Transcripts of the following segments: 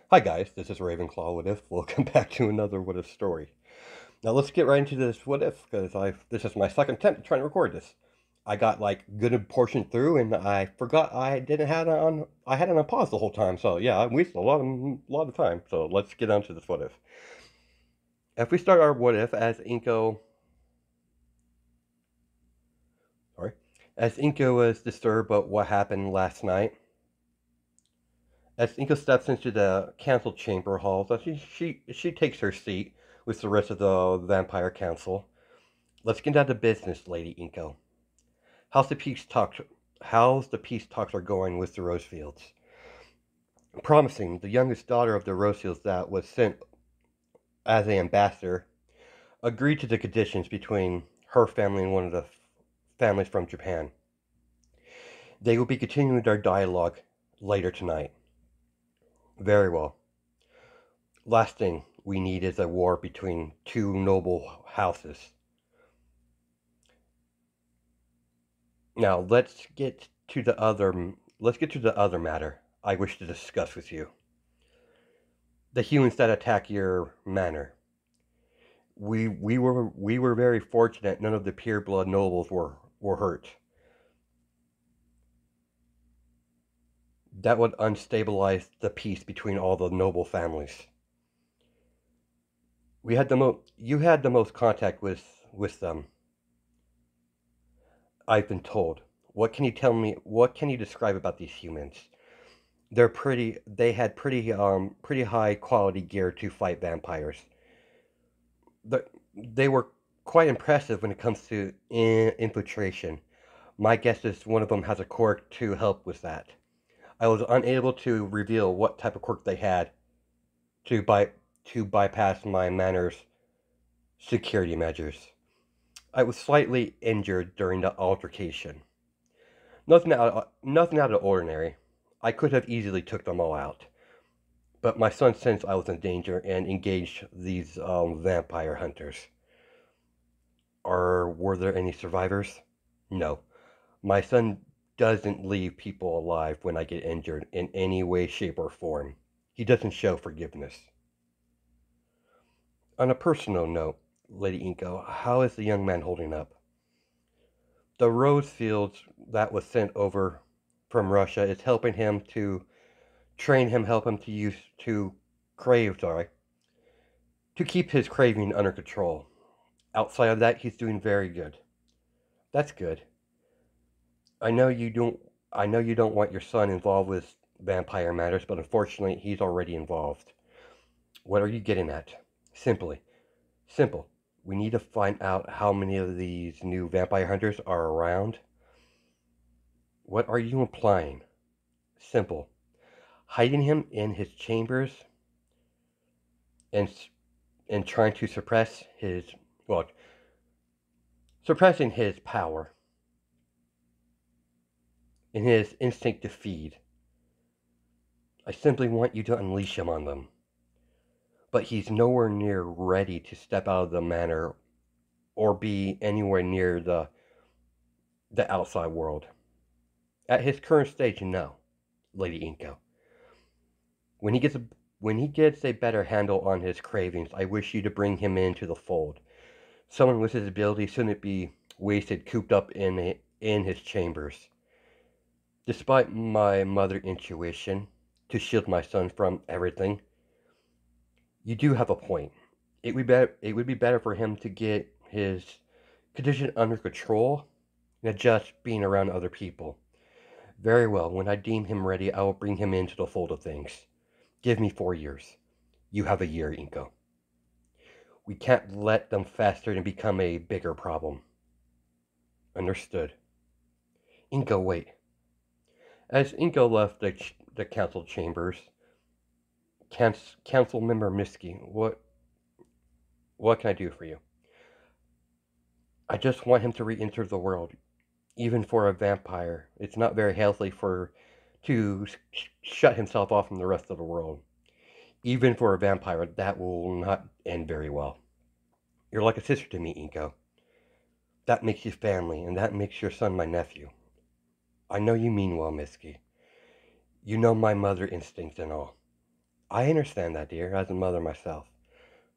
Hi guys, this is Ravenclaw What If. Welcome back to another What If story. Now let's get right into this What If, because this is my second attempt trying to record this. I got like good portion through, and I forgot I didn't have it on. I had it on pause the whole time, so yeah, I wasted a lot of time. So let's get on to this What If. If we start our What If as sorry, as Inko was disturbed about what happened last night. As Inko steps into the council chamber hall, so she takes her seat with the rest of the vampire council. Let's get down to business, Lady Inko. How's the peace talks? How's the peace talks are going with the Rosefields? Promising. The youngest daughter of the Rosefields that was sent as an ambassador agreed to the conditions between her family and one of the families from Japan. They will be continuing their dialogue later tonight. Very well. Last thing we need is a war between two noble houses. Now let's get to the other matter I wish to discuss with you. The humans that attack your manor. We were very fortunate none of the pure blood nobles were hurt. That would unstabilize the peace between all the noble families. We had the most You had the most contact with them, I've been told. What can you describe about these humans? They had pretty high quality gear to fight vampires. They were quite impressive when it comes to infiltration. My guess is one of them has a quirk to help with that. I was unable to reveal what type of quirk they had to by to bypass my manor's security measures. I was slightly injured during the altercation. Nothing out of the ordinary. I could have easily took them all out, but my son sensed I was in danger and engaged these vampire hunters. Were there any survivors? No. My son doesn't leave people alive when I get injured in any way, shape, or form. He doesn't show forgiveness. On a personal note, Lady Inko, how is the young man holding up? The rose fields that was sent over from Russia is helping him to train him, help him to to keep his craving under control. Outside of that, he's doing very good. That's good. I know you don't. I know you don't want your son involved with vampire matters, but unfortunately, he's already involved. What are you getting at? Simply, simple. We need to find out how many of these new vampire hunters are around. What are you implying? Simple. Hiding him in his chambers and trying to well, suppressing his power and his instinct to feed. I simply want you to unleash him on them. But he's nowhere near ready to step out of the manor or be anywhere near the outside world. At his current stage, no, Lady Inko. When he gets a when he gets a better handle on his cravings, I wish you to bring him into the fold. Someone with his ability shouldn't be wasted cooped up in his chambers. Despite my mother intuition to shield my son from everything, you do have a point. It would be better for him to get his condition under control and adjust being around other people. Very well, when I deem him ready, I will bring him into the fold of things. Give me 4 years. You have a year, Inko. We can't let them fester and become a bigger problem. Understood. Inko, wait. As Inko left the council chambers, Council Member Miski, what can I do for you? I just want him to re-enter the world. Even for a vampire, it's not very healthy to shut himself off from the rest of the world. Even for a vampire, that will not end very well. You're like a sister to me, Inko. That makes you family, and that makes your son my nephew. I know you mean well, Miski. You know my mother instincts and all. I understand that, dear, as a mother myself.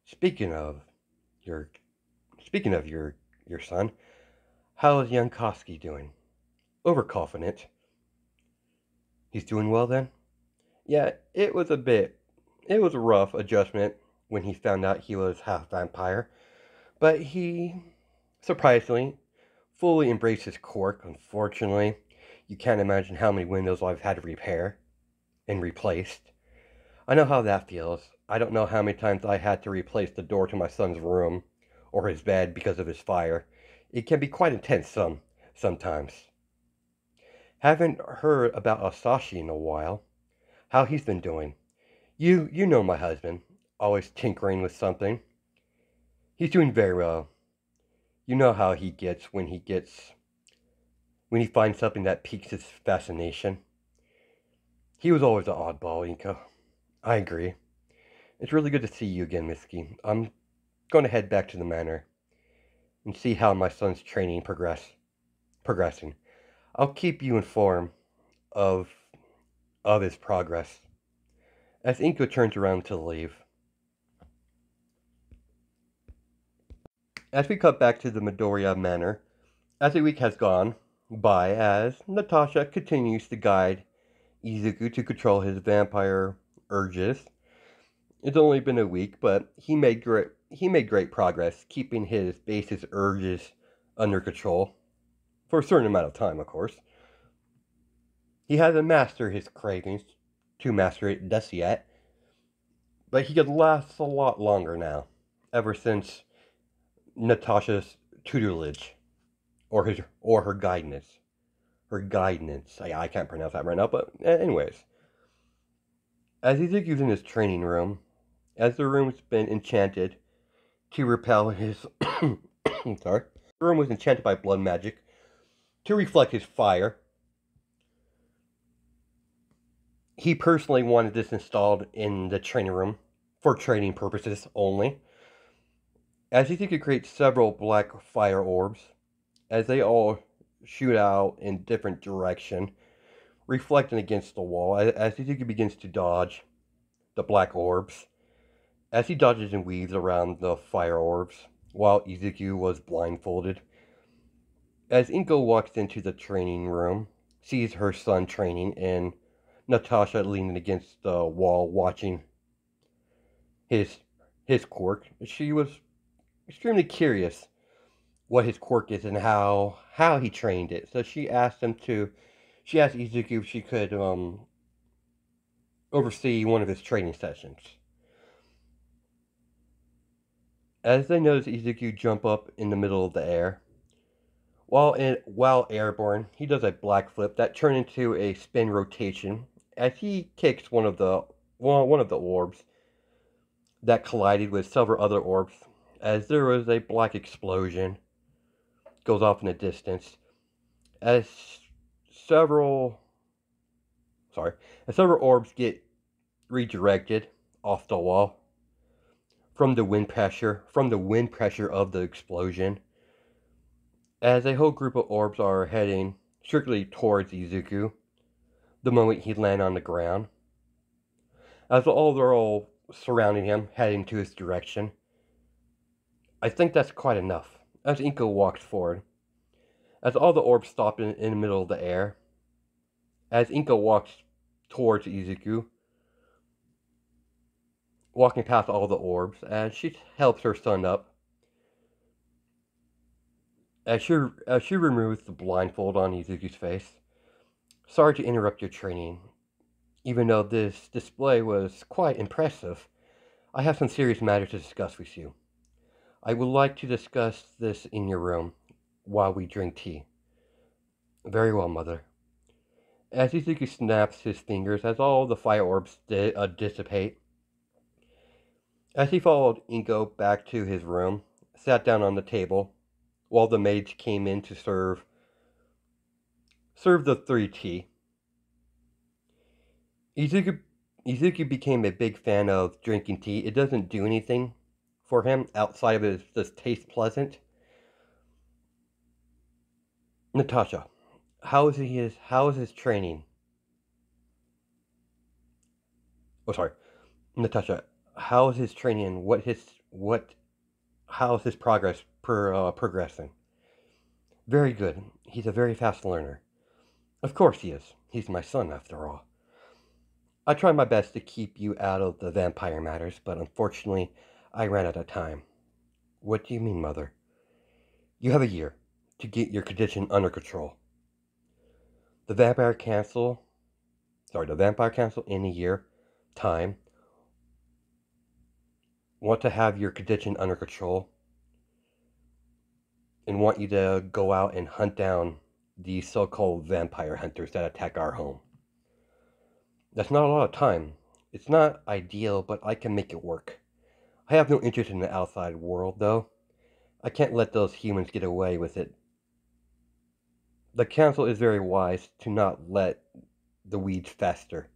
Speaking of your speaking of your son, how is young Koski doing? Overconfident. He's doing well then? Yeah, it was a rough adjustment when he found out he was half vampire, but he surprisingly fully embraced his quirk. Unfortunately, you can't imagine how many windows I've had to repair and replaced. I know how that feels. I don't know how many times I had to replace the door to my son's room or his bed because of his fire. It can be quite intense sometimes. Haven't heard about Asashi in a while. How he's been doing. You know my husband, always tinkering with something. He's doing very well. You know how he gets when he finds something that piques his fascination. He was always an oddball, Inka. I agree. It's really good to see you again, Misky. I'm going to head back to the manor and see how my son's training progressing. I'll keep you informed of his progress. As Inko turns around to leave, as we cut back to the Midoriya Manor, as a week has gone by, as Natasha continues to guide Izuku to control his vampire urges. It's only been a week, but he made great progress keeping his base's urges under control for a certain amount of time, of course. He hasn't mastered his cravings to master it just yet, but he could last a lot longer now, ever since Natasha's tutelage or her guidance. Her guidance. I can't pronounce that right now, but anyways. As Izuku's in his training room, as the room's been enchanted to repel his sorry. The room was enchanted by blood magic to reflect his fire. He personally wanted this installed in the training room for training purposes only. As Izuku creates several black fire orbs, as they all shoot out in different direction, reflecting against the wall, as Izuku begins to dodge the black orbs, as he dodges and weaves around the fire orbs, while Izuku was blindfolded. As Inko walks into the training room, sees her son training, and Natasha leaning against the wall watching his his quirk, she was extremely curious what his quirk is and how he trained it. So she asked Izuku if she could oversee one of his training sessions. As they notice Izuku jump up in the middle of the air, while airborne, he does a black flip that turns into a spin rotation as he kicks one of the orbs that collided with several other orbs. As there was a black explosion goes off in the distance, as several sorry, as several orbs get redirected off the wall from the wind pressure of the explosion. As a whole group of orbs are heading strictly towards Izuku, the moment he lands on the ground. As they're all surrounding him, heading to his direction. I think that's quite enough. As Inko walks forward, as all the orbs stop in the middle of the air, as Inko walks towards Izuku, walking past all the orbs, as she helps her son up, as she removes the blindfold on Izuku's face. Sorry to interrupt your training. Even though this display was quite impressive, I have some serious matters to discuss with you. I would like to discuss this in your room while we drink tea. Very well, mother. As Izuku snaps his fingers, as all the fire orbs dissipate, as he followed Inko back to his room, sat down on the table, while the maids came in to serve the three tea. Izuku, Izuku became a big fan of drinking tea. It doesn't do anything for him outside of it just taste pleasant. Natasha, how is his training? Oh, sorry. Natasha, how is his training and how is his progressing? Very good. He's a very fast learner. Of course he is. He's my son, after all. I try my best to keep you out of the vampire matters, but unfortunately, I ran out of time. What do you mean, Mother? You have a year to get your condition under control. The Vampire Council, the Vampire Council in a year time want to have your condition under control and want you to go out and hunt down the so-called vampire hunters that attack our home. That's not a lot of time. It's not ideal, but I can make it work. I have no interest in the outside world, though. I can't let those humans get away with it. The council is very wise to not let the weeds fester.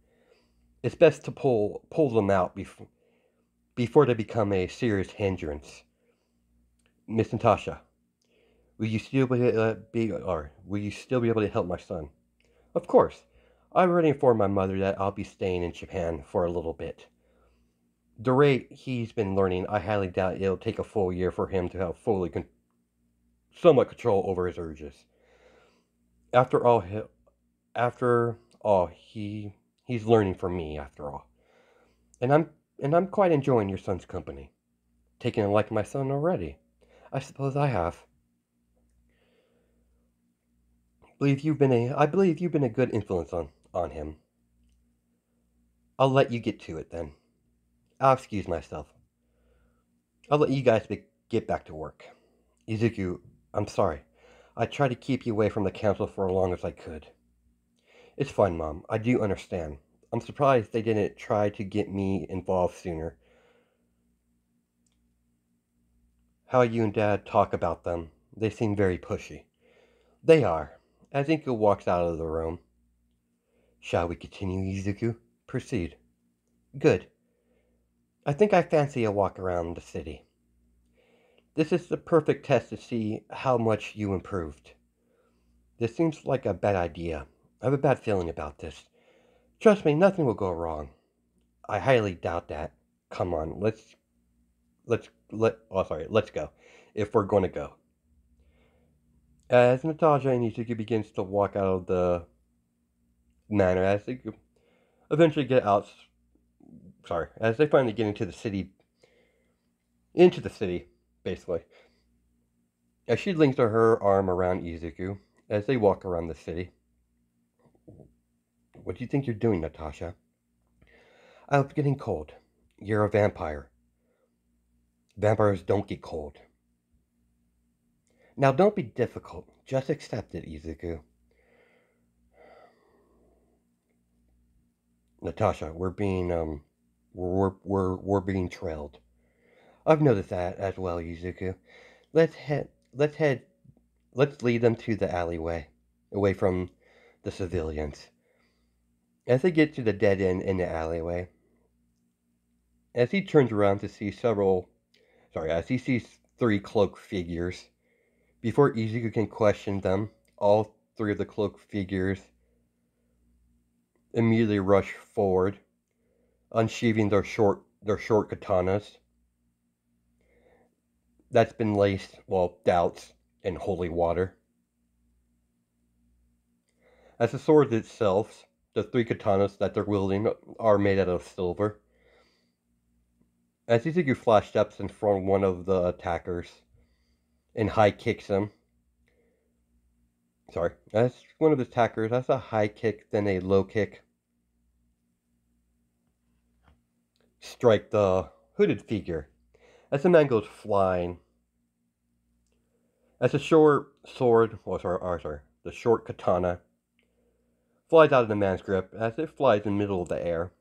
It's best to pull them out before they become a serious hindrance. Miss Natasha, will you still be able to help my son? Of course. I've already informed my mother that I'll be staying in Japan for a little bit. The rate he's been learning, I highly doubt it'll take a full year for him to have somewhat control over his urges. After all, he's learning from me. After all, and I'm quite enjoying your son's company. Taking to like my son already. I suppose I have. I believe you've been a good influence on him. I'll let you get to it then. I'll excuse myself. I'll let you guys get back to work. Izuku, I'm sorry. I tried to keep you away from the council for as long as I could. It's fine, Mom. I do understand. I'm surprised they didn't try to get me involved sooner. How you and Dad talk about them, they seem very pushy. They are. As Izuku walks out of the room. Shall we continue, Izuku? Proceed. Good. I think I fancy a walk around the city. This is the perfect test to see how much you improved. This seems like a bad idea. I have a bad feeling about this. Trust me, nothing will go wrong. I highly doubt that. Come on, let's go. If we're going to go. As Natasha and Izuku begins to walk out of the manor, as they eventually get out, as they finally get into the city, basically. As she links her arm around Izuku, as they walk around the city. What do you think you're doing, Natasha? I'm getting cold. You're a vampire. Vampires don't get cold. Now don't be difficult. Just accept it, Izuku. Natasha, we're being trailed. I've noticed that as well, Izuku. Let's head, let's lead them to the alleyway, away from the civilians. As they get to the dead end in the alleyway, as he turns around to see as he sees three cloaked figures, before Izuku can question them, all three of the cloaked figures immediately rush forward, unsheathing their short katanas that's been laced, doused in holy water. As the swords itself, the three katanas that they're wielding are made out of silver. As Izuku flash steps in front of one of the attackers and high kicks him. As one of the attackers, that's a high kick, then a low kick. Strike the hooded figure. As the man goes flying. As the short sword, the short katana flies out of the man's grip as it flies in the middle of the air.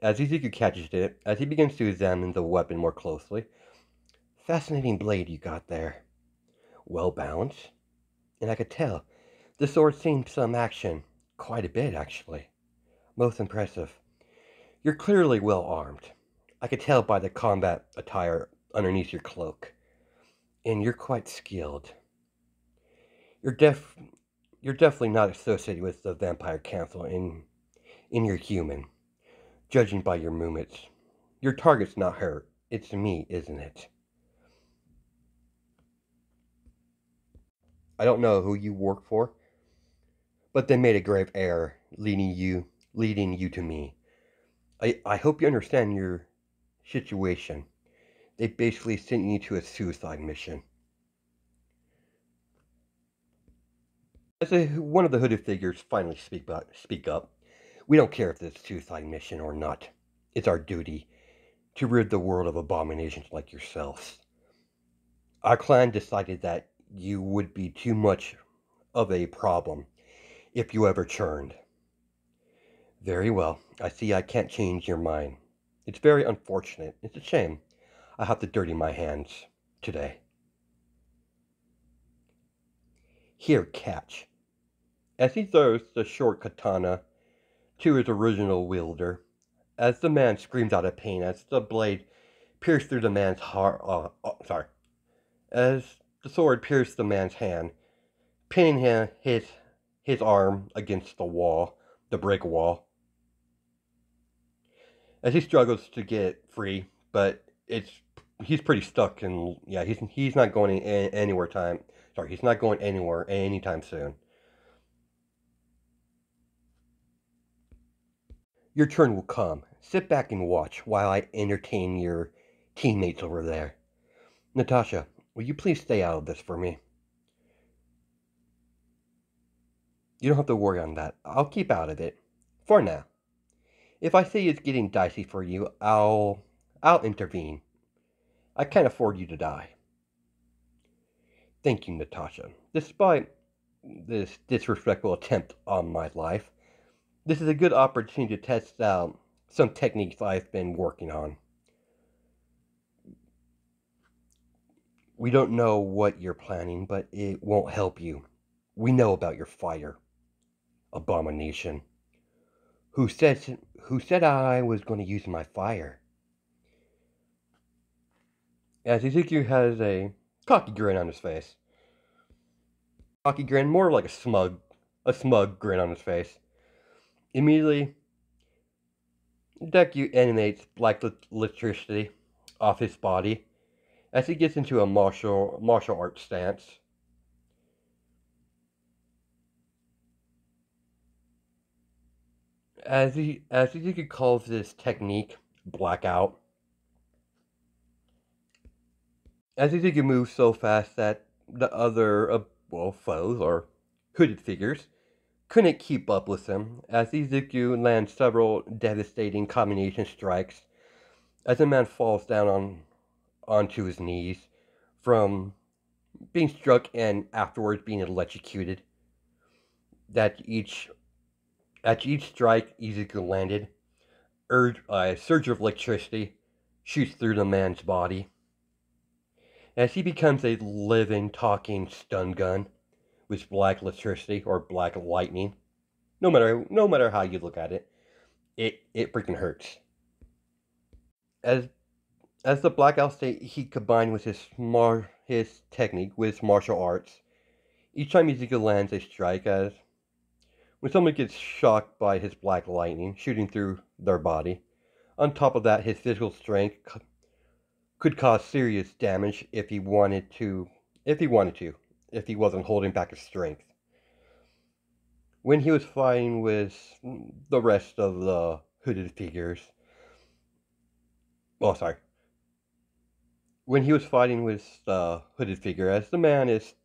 As Izuku catches it, as he begins to examine the weapon more closely. Fascinating blade you got there. Well balanced. And I could tell, the sword seen some action. Quite a bit, actually. Most impressive. You're clearly well armed. I could tell by the combat attire underneath your cloak. And you're quite skilled. You're definitely not associated with the Vampire Council, and you're human, judging by your movements. Your target's not her. It's me, isn't it? I don't know who you work for, but they made a grave error leading you to me. I hope you understand your situation. They basically sent you to a suicide mission. One of the hooded figures finally speak up. We don't care if it's a suicide mission or not. It's our duty to rid the world of abominations like yourselves. Our clan decided that you would be too much of a problem if you ever churned. Very well. I see I can't change your mind. It's very unfortunate. It's a shame. I have to dirty my hands today. Here, catch. As he throws the short katana to his original wielder, as the man screams out of pain as the blade pierced through the man's heart. As the sword pierced the man's hand, pinning his arm against the wall, the brick wall. As he struggles to get free, but he's pretty stuck, and yeah, he's not going anywhere time. Sorry, he's not going anywhere anytime soon. Your turn will come. Sit back and watch while I entertain your teammates over there. Natasha, will you please stay out of this for me? You don't have to worry on that. I'll keep out of it. For now. If I see it's getting dicey for you, I'll intervene. I can't afford you to die. Thank you, Natasha. Despite this disrespectful attempt on my life, this is a good opportunity to test out some techniques I've been working on. We don't know what you're planning, but it won't help you. We know about your fire, abomination. Who said I was going to use my fire? As Ezekiel has a cocky grin on his face. Cocky grin, more like a smug grin on his face. Immediately, Deku animates black electricity off his body as he gets into a martial arts stance. Ezekiel calls this technique blackout. As Ezekiel moves so fast that the other foes or hooded figures couldn't keep up with him, as Ezekiel lands several devastating combination strikes as the man falls down onto his knees from being struck and afterwards being electrocuted. That each At each strike Ezekiel landed, a surge of electricity shoots through the man's body as he becomes a living, talking stun gun with black electricity or black lightning. No matter how you look at it, it freaking hurts. As as the blackout state he combined with his technique with martial arts. Each time Ezekiel lands a strike, as when someone gets shocked by his black lightning shooting through their body. On top of that, his physical strength could cause serious damage if he wanted to, if he wasn't holding back his strength. When he was fighting with the rest of the hooded figures, well, sorry, when he was fighting with the hooded figure, as the man is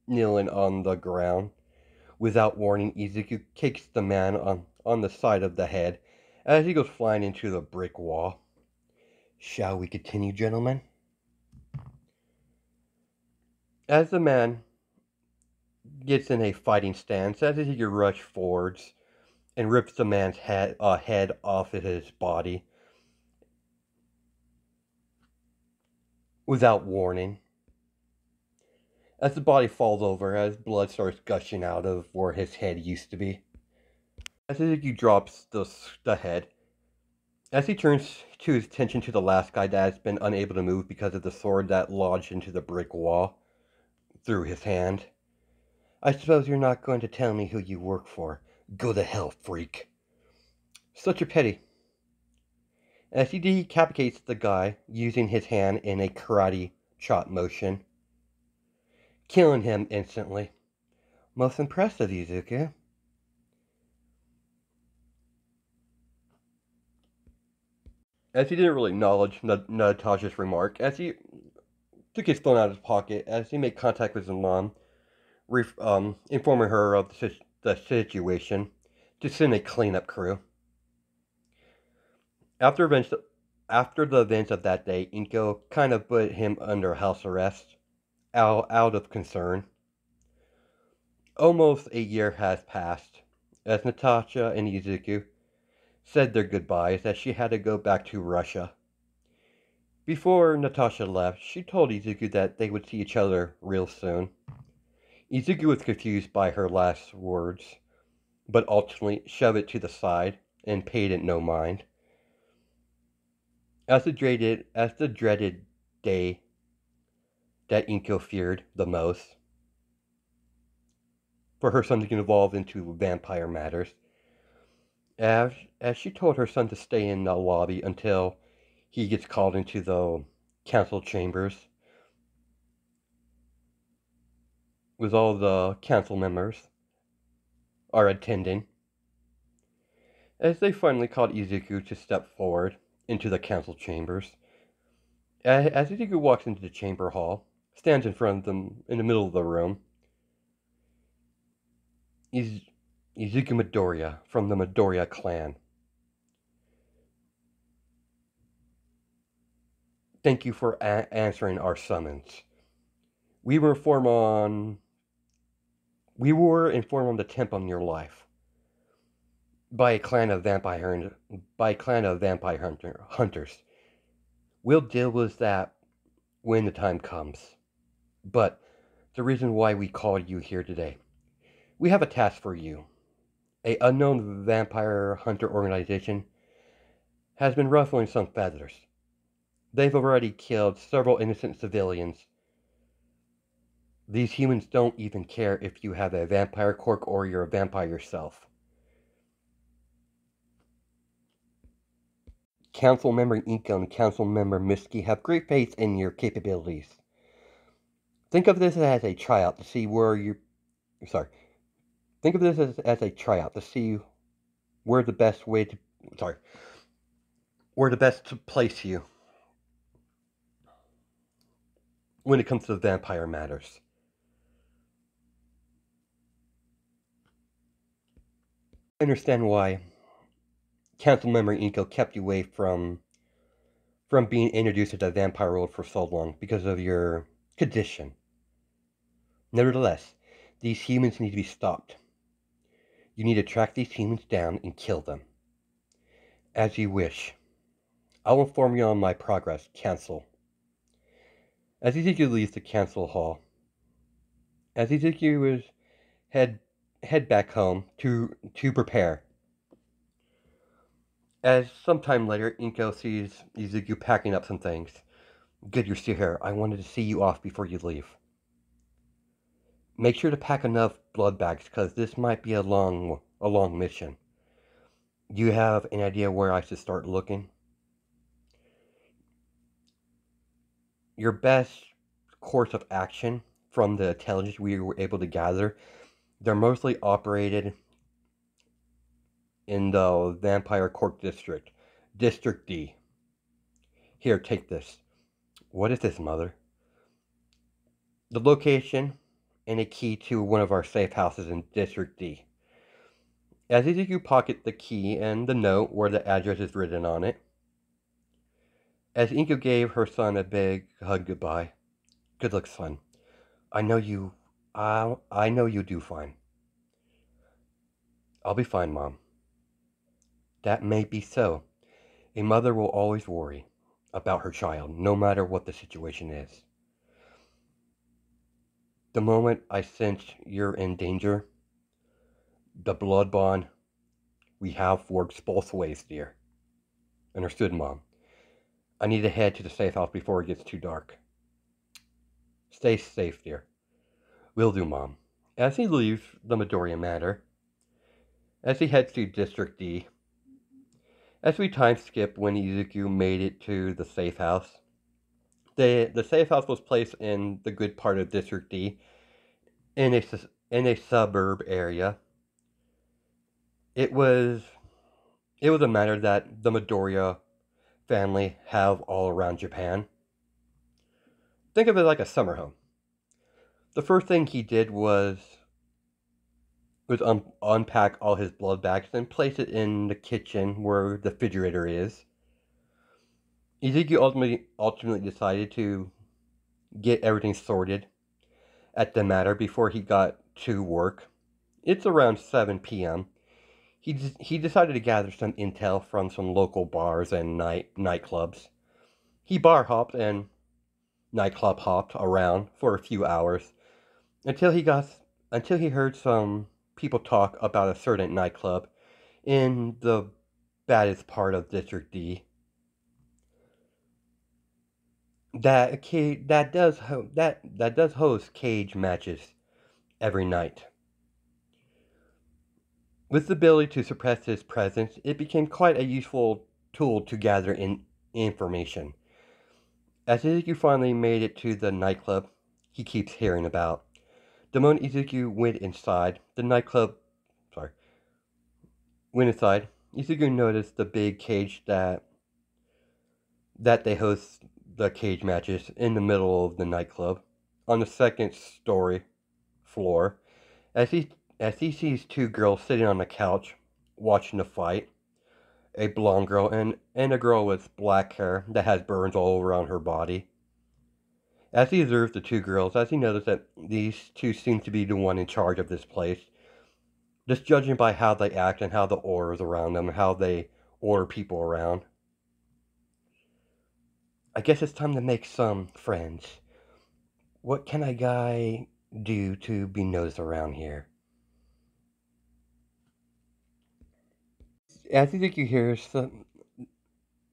kneeling on the ground, without warning, Ezekiel kicks the man on the side of the head as he goes flying into the brick wall. Shall we continue, gentlemen? As the man gets in a fighting stance, as Ezekiel rushes forwards and rips the man's head off of his body without warning. As the body falls over, as blood starts gushing out of where his head used to be. As Ezekiel drops the head, as he turns to his attention to the last guy that has been unable to move because of the sword that lodged into the brick wall through his hand. I suppose you're not going to tell me who you work for. Go to hell, freak. Such a pity. as he decapitates the guy using his hand in a karate chop motion, killing him instantly. Most impressive, Izuku. As he didn't really acknowledge Natasha's remark, as he took his phone out of his pocket, as he made contact with his mom, informing her of the situation, to send a cleanup crew. After events, after the events of that day, Inko kind of put him under house arrest, out of concern. Almost a year has passed, as Natasha and Izuku said their goodbyes as she had to go back to Russia. Before Natasha left, she told Izuku that they would see each other real soon. Izuku was confused by her last words, but ultimately shoved it to the side and paid it no mind. As the dreaded day that Inko feared the most, for her son to get involved into vampire matters, as, as she told her son to stay in the lobby until he gets called into the council chambers with all the council members are attending. As they finally called Izuku to step forward into the council chambers, as Izuku walks into the chamber hall, stands in front of them in the middle of the room, is Izuku Midoriya from the Midoriya clan. Thank you for answering our summons. We were informed on the temp on your life by a clan of vampire hunters. We'll deal with that when the time comes. But the reason why we called you here today, we have a task for you. A unknown vampire hunter organization has been ruffling some feathers. They've already killed several innocent civilians. These humans don't even care if you have a vampire quirk or you're a vampire yourself. Council Member Inko and Council Member Misky have great faith in your capabilities. Think of this as a tryout to see where you. Sorry. Think of this as a tryout to see where the best way to. Sorry. Where the best to place you when it comes to vampire matters. I understand why Council Member Inko kept you away from being introduced to the vampire world for so long because of your condition. Nevertheless, these humans need to be stopped. You need to track these humans down and kill them. As you wish. I'll inform you on my progress, Council. As Ezekiel leaves the council hall, as Ezekiel was head back home to prepare. As sometime later, Inko sees Ezekiel packing up some things. Good, you're still here. I wanted to see you off before you leave. Make sure to pack enough blood bags, because this might be a long mission. Do you have an idea where I should start looking? Your best course of action from the intelligence we were able to gather, they're mostly operated in the Vampire Court District. District D. Here, take this. What is this, Mother? The location and a key to one of our safe houses in District D. As Izuku pocket the key and the note where the address is written on it, as Inko gave her son a big hug goodbye. Good luck, son. I know you do fine. I'll be fine, Mom. That may be so. A mother will always worry about her child, no matter what the situation is. The moment I sense you're in danger, the blood bond we have works both ways, dear. Understood, Mom. I need to head to the safe house before it gets too dark. Stay safe, dear. Will do, Mom. As he leaves the Midoriya Manor, as he heads to District D, As we time skip when Izuku made it to the safe house, the safe house was placed in the good part of District D, in a suburb area. It was it was a matter that the Midoriya family have all around Japan. Think of it like a summer home. The first thing he did was unpack all his blood bags and place it in the kitchen where the refrigerator is. Ezekiel ultimately decided to get everything sorted at the matter before he got to work. It's around 7 p.m. He decided to gather some intel from some local bars and nightclubs. He bar hopped and nightclub hopped around for a few hours until he heard some people talk about a certain nightclub in the baddest part of District D that does host cage matches every night. With the ability to suppress his presence, it became quite a useful tool to gather information. As Izuku finally made it to the nightclub he keeps hearing about, the moment Izuku sorry, went inside, Izuku noticed the big cage that they host the cage matches in the middle of the nightclub, on the second story floor. As he sees two girls sitting on the couch watching the fight, a blonde girl and a girl with black hair that has burns all around her body. As he observes the two girls, as he noticed that these two seem to be the one in charge of this place, just judging by how they act and how the aura is around them, how they order people around. I guess it's time to make some friends. What can a guy do to be noticed around here? As Izuku hears the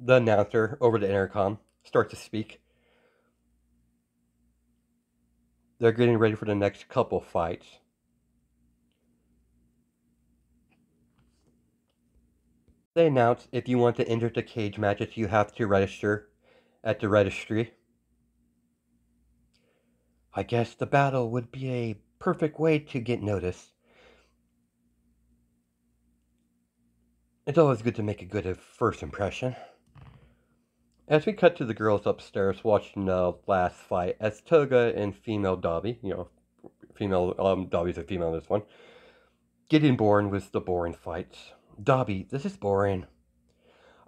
announcer over the intercom start to speak, they're getting ready for the next couple fights. They announce if you want to enter the cage matches, you have to register at the registry. I guess the battle would be a perfect way to get noticed. It's always good to make a good first impression. As we cut to the girls upstairs watching the last fight, as Toga and female Dobby, female Dobby's a female in this one, getting bored with the boring fights. Dobby, this is boring.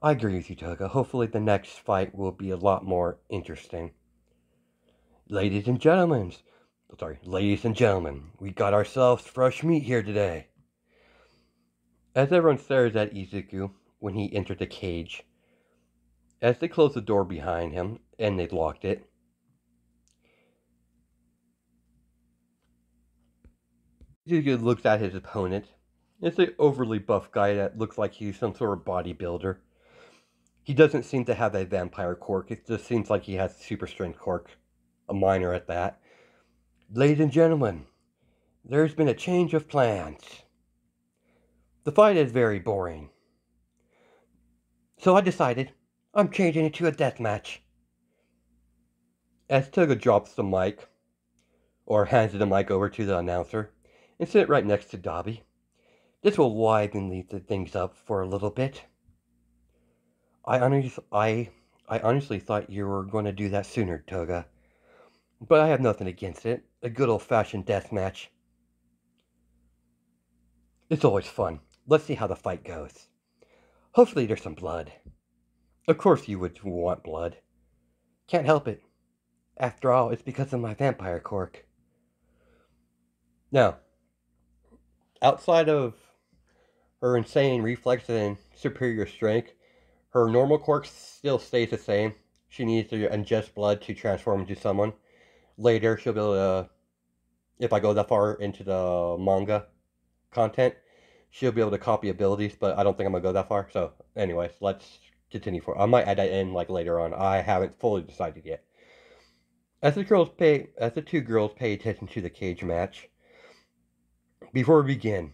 I agree with you, Toga. Hopefully the next fight will be a lot more interesting. Ladies and gentlemen, we got ourselves fresh meat here today. As everyone stares at Izuku when he entered the cage, as they closed the door behind him and they locked it, Izuku looks at his opponent. It's an overly buff guy that looks like he's some sort of bodybuilder. He doesn't seem to have a vampire quirk. It just seems like he has super strength quirk, a minor at that. Ladies and gentlemen, there's been a change of plans. The fight is very boring. So I decided I'm changing it to a death match. As Toga drops the mic, or hands the mic over to the announcer, and sit right next to Dobby. This will liven the things up for a little bit. I honestly thought you were going to do that sooner, Toga. But I have nothing against it. A good old-fashioned death match. It's always fun. Let's see how the fight goes. Hopefully there's some blood. Of course you would want blood. Can't help it. After all, it's because of my vampire quirk. Now, outside of her insane reflex and superior strength, her normal quirk still stays the same. She needs to ingest blood to transform into someone. Later, she'll be able to, if I go that far into the manga content, she'll be able to copy abilities, but I don't think I'm going to go that far. So, anyways, let's continue for. I might add that in like later on. I haven't fully decided yet. As the two girls pay attention to the cage match, before we begin,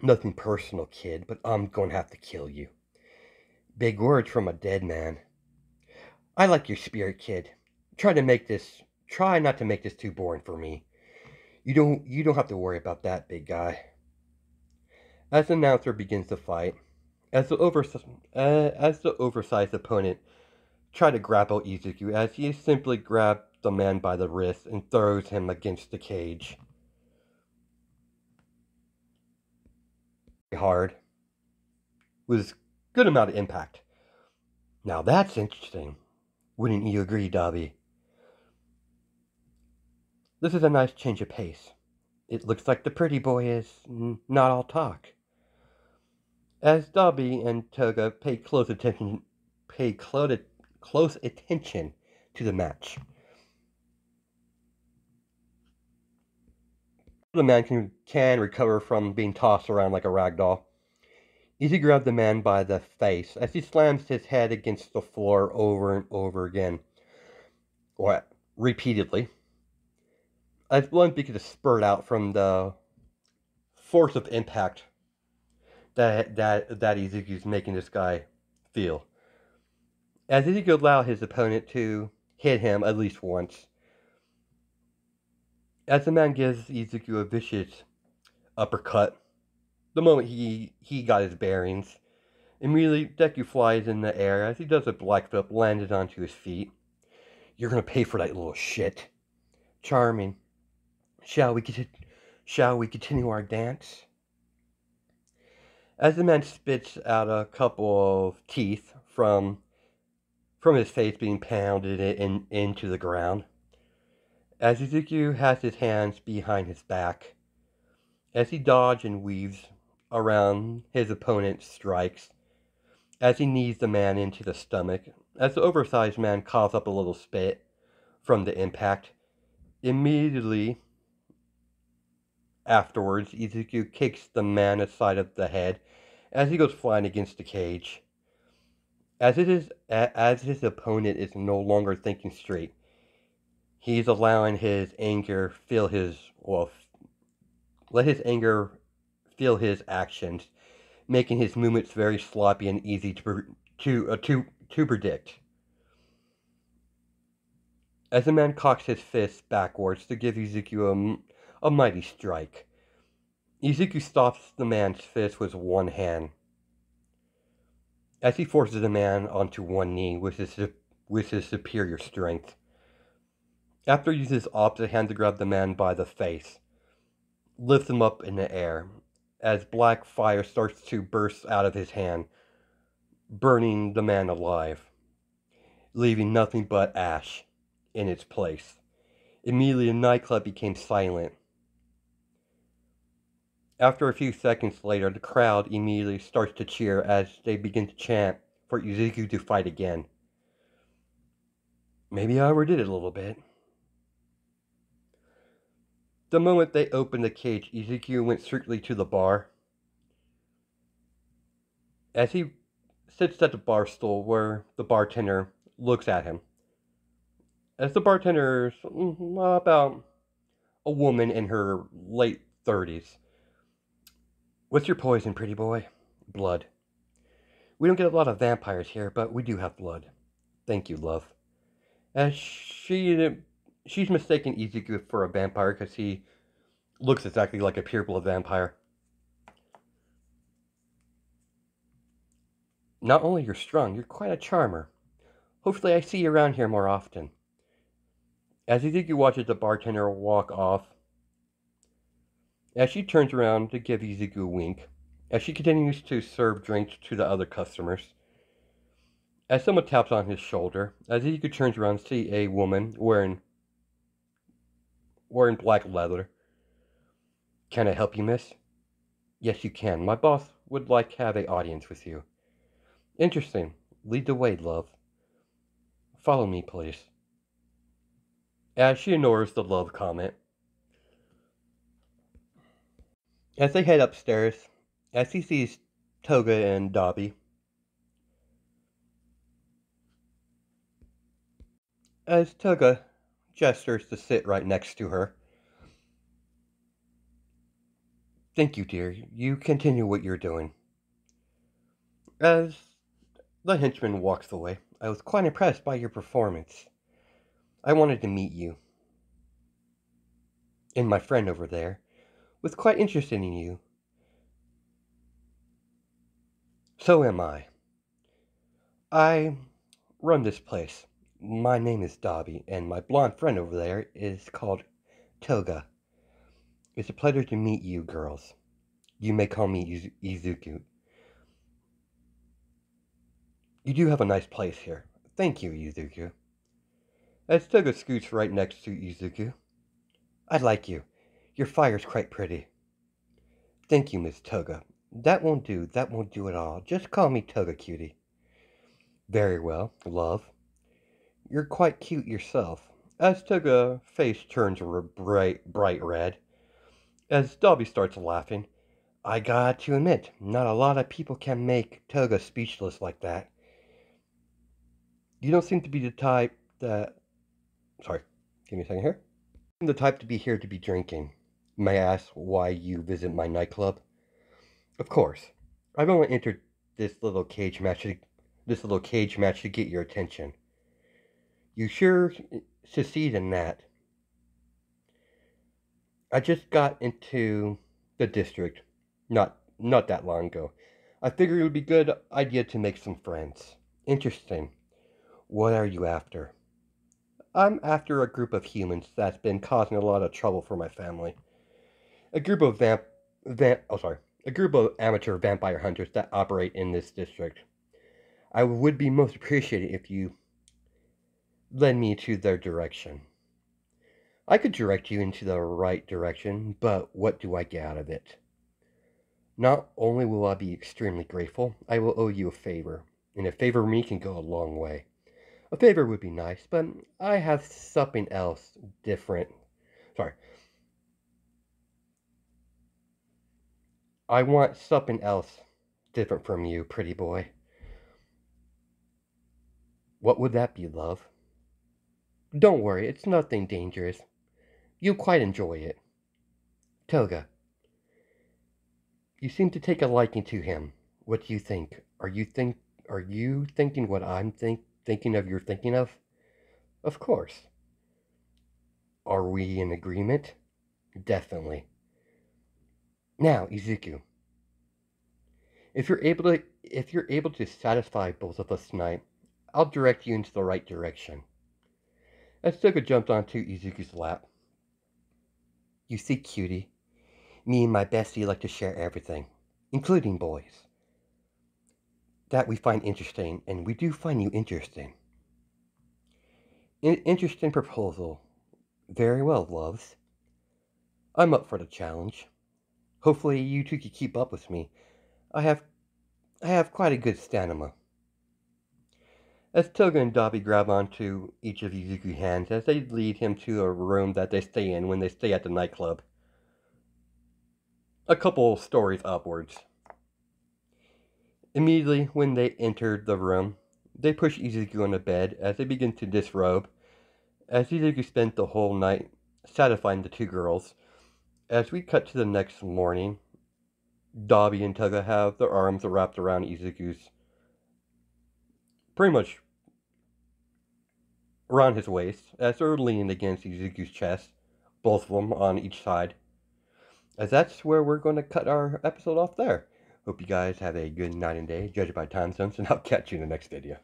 nothing personal, kid, but I'm going to have to kill you. Big words from a dead man. I like your spirit, kid. Try not to make this too boring for me. You don't have to worry about that, big guy. As the announcer begins the fight, as the oversized opponent try to grapple Izuku, as he simply grabs the man by the wrist and throws him against the cage. Hard, with good amount of impact. Now that's interesting. Wouldn't you agree, Dabi? This is a nice change of pace. It looks like the pretty boy is not all talk. As Dabi and Toga pay close attention to the match. The man can recover from being tossed around like a rag doll. Easy grabbed the man by the face as he slams his head against the floor over and over again, or repeatedly, as blood begins to spurt out from the force of impact that Izuku's making this guy feel. As Izuku allowed his opponent to hit him at least once, as the man gives Izuku a vicious uppercut, the moment he got his bearings, immediately Deku flies in the air as he does a black flip, landed onto his feet. You're gonna pay for that little shit. Charming. Shall we continue our dance? As the man spits out a couple of teeth from his face being pounded into the ground, as Izuku has his hands behind his back, as he dodges and weaves around his opponent's strikes, as he knees the man into the stomach, as the oversized man coughs up a little spit from the impact. Immediately afterwards, Izuku kicks the man aside of the head as he goes flying against the cage. As his opponent is no longer thinking straight, he's allowing his anger let his anger feel his actions, making his movements very sloppy and easy to predict. As the man cocks his fist backwards to give Izuku a mighty strike, Izuku stops the man's fist with one hand, as he forces the man onto one knee with his superior strength. After he uses his opposite hand to grab the man by the face, lifts him up in the air, as black fire starts to burst out of his hand, burning the man alive, leaving nothing but ash in its place. Immediately, the nightclub became silent. After a few seconds later, the crowd immediately starts to cheer as they begin to chant for Izuku to fight again. Maybe I overdid it a little bit. The moment they opened the cage, Izuku went strictly to the bar. As he sits at the bar stool where the bartender looks at him. As the bartender's about a woman in her late 30s. What's your poison, pretty boy? Blood. We don't get a lot of vampires here, but we do have blood. Thank you, love. As she's mistaken Izuku for a vampire because he looks exactly like a pureblood vampire. Not only you're strong, you're quite a charmer. Hopefully I see you around here more often. As Izuku watches the bartender walk off, as she turns around to give Izuku a wink, as she continues to serve drinks to the other customers, as someone taps on his shoulder, as Izuku turns around to see a woman wearing black leather. Can I help you, miss? Yes, you can. My boss would like to have an audience with you. Interesting. Lead the way, love. Follow me, please. As she ignores the love comment. As they head upstairs, as he sees Toga and Dabi, as Toga gestures to sit right next to her. Thank you, dear. You continue what you're doing. As The henchman walks away. I was quite impressed by your performance. I wanted to meet you. And my friend over there was quite interested in you. So am I. I run this place. My name is Dobby, and my blonde friend over there is called Toga. It's a pleasure to meet you, girls. You may call me Izuku. You do have a nice place here. Thank you, Izuku. As Toga scoots right next to Izuku. I like you. Your fire's quite pretty. Thank you, Miss Toga. That won't do. That won't do at all. Just call me Toga, cutie. Very well, love. You're quite cute yourself. As Toga's face turns bright red, as Dobby starts laughing, I got to admit, not a lot of people can make Toga speechless like that. You don't seem to be the type that... Sorry, give me a second here. The type to be here to be drinking. May I ask why you visit my nightclub? Of course. I've only entered this little cage match to get your attention. You sure succeed in that. I just got into the district not that long ago. I figured it would be a good idea to make some friends. Interesting. What are you after? I'm after a group of humans that's been causing a lot of trouble for my family. A group of a group of amateur vampire hunters that operate in this district. I would be most appreciated if you led me to their direction. I could direct you into the right direction, but what do I get out of it? Not only will I be extremely grateful, I will owe you a favor, and a favor from me can go a long way. A favor would be nice, but I have something else different. Sorry. I want something else different from you, pretty boy. What would that be, love? Don't worry, it's nothing dangerous. You'll quite enjoy it. Toga, you seem to take a liking to him. What do you think? Are you thinking what I'm thinking of you're thinking of? Of course. Are we in agreement? Definitely. Now, Izuku, if you're able to satisfy both of us tonight, I'll direct you into the right direction. As Toga jumped onto Izuku's lap. You see, cutie, me and my bestie like to share everything, including boys. That we find interesting, and we do find you interesting. Interesting proposal. Very well, loves. I'm up for the challenge. Hopefully you two can keep up with me. I have quite a good stamina. As Toga and Dobby grab onto each of Izuku's hands as they lead him to a room that they stay in when they stay at the nightclub. A couple stories upwards. Immediately when they entered the room, they push Izuku on the bed as they begin to disrobe, as Izuku spent the whole night satisfying the two girls. As we cut to the next morning, Dobby and Toga have their arms wrapped around Izuku's, pretty much around his waist, as they're leaning against Izuku's chest, both of them on each side. As that's where we're going to cut our episode off there. Hope you guys have a good night and day, judged by time zones, and I'll catch you in the next video.